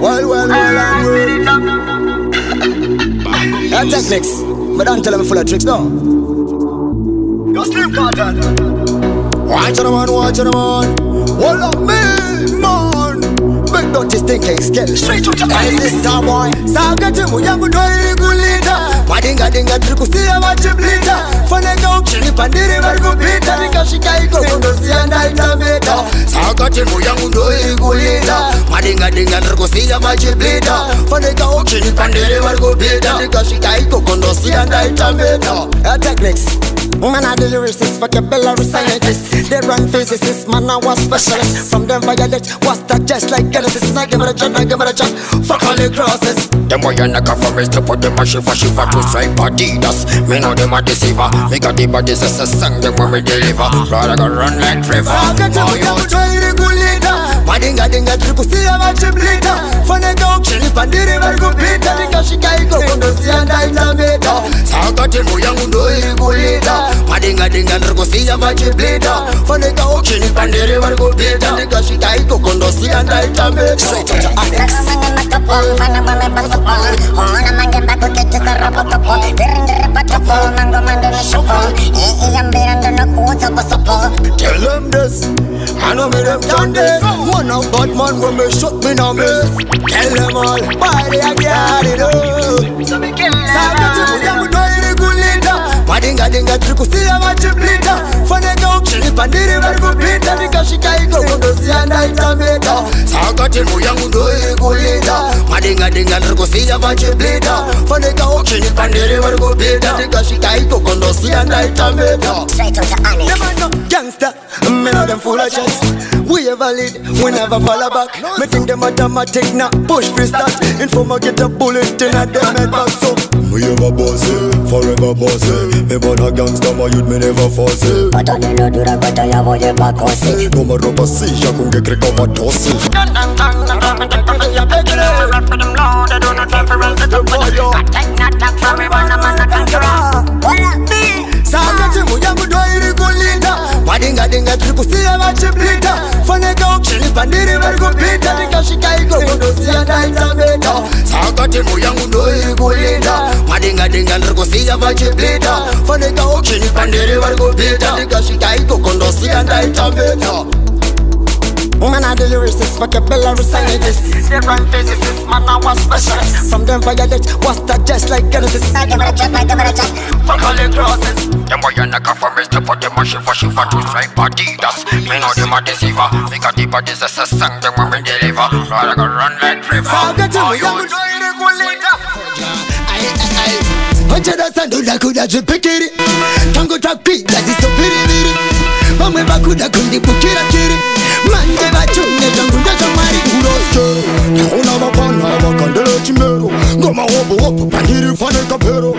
Well, and techniques. But don't tell me full of tricks, no. You're Slim Carton. Watch it, man. Hold up me, man. Big dirty stinking skill. Straight to the eyes, this star boy. Sakati muyangu doi kulita. Madinga trikusia machiblita. Fanega ukini pandiri vargupita. Nikashika iko kundosia na itameta. Sakati muyangu doi kulita. Madinga trikusia machiblita. Fanega ukini pandiri vargupita. Nikashika iko kundosia na itameta. Techniques. Man, I do lyricists, vocabulary scientists. They run physicists, man, I was specialist. From them violate, was that just like Genesis? I give it a shot, fuck all the crosses. Them boy and the government to put them a shiver to stripe Adidas. Me know them a deceiver. Me got the bodies as a song, them when we deliver. Rather go run like river. Madinga trikusia machiblita. Fanega ukini pandiri vargupita. Nikashika iko kundosia na itameta. Sakati muyangu doi kulita. Madinga trikusia machiblita. Fanega ukini pandiri vargupita. Nikashika iko kundosia na itameta. Straight to the Alex. Tell them this, I know me them done this. One of bad man when me shoot me no miss. Tell them all, why they are getting it. Sakati muyangu doi kulita. Madinga trikusia machiblita. Fanega ukini pandiri vargupita. Nikashika iko kundosia na itameta. Sakati muyangu doi kulita. Madinga trikusia machiblita. Fanega ukini pandiri vargupita. Nikashika iko kundosia na itameta. Straight to the Alex. Gangster, me know them full of shots. We ever lead, we never follow back. Me think them automatic, now push free start. Informer get a bullet in a them head back. So me ever boss it, forever boss it. Me born a gangster, my youth me never force it. But I don't do that, but I have all your back on it. No more rubber see, ya kunge krek over toss it. Sakati muyangu doi kulita. Madinga trikusia machiblita. Fanega ukini pandiri vargupita. Nikashika iko kundosia na itameta. Sakati muyangu doi kulita. Madinga trikusia machiblita. Fanega ukini pandiri vargupita. Nikashika iko kundosia na itameta. Man, I do lyricists, vocabulary scientists. They run physicists, man, I was specialist. From them violate, was that just like Genesis? I give it a shot, fuck all the crosses. Them boy and the government to put them a shiver to stripe Adidas. Me know them a deceiver. Me got the bodies as a song, them when we deliver. Rather go run like river. Sakati muyangu doi kulita. Hojada sandula kuda jipikiri. Tango tapita zisopiri. Vamwe bakuda kundi bukira kiri. Manje bachunge jangu ndacho mari uroske. Una mapana bakandele chimero. Ngoma wopo pandiri fane kapero.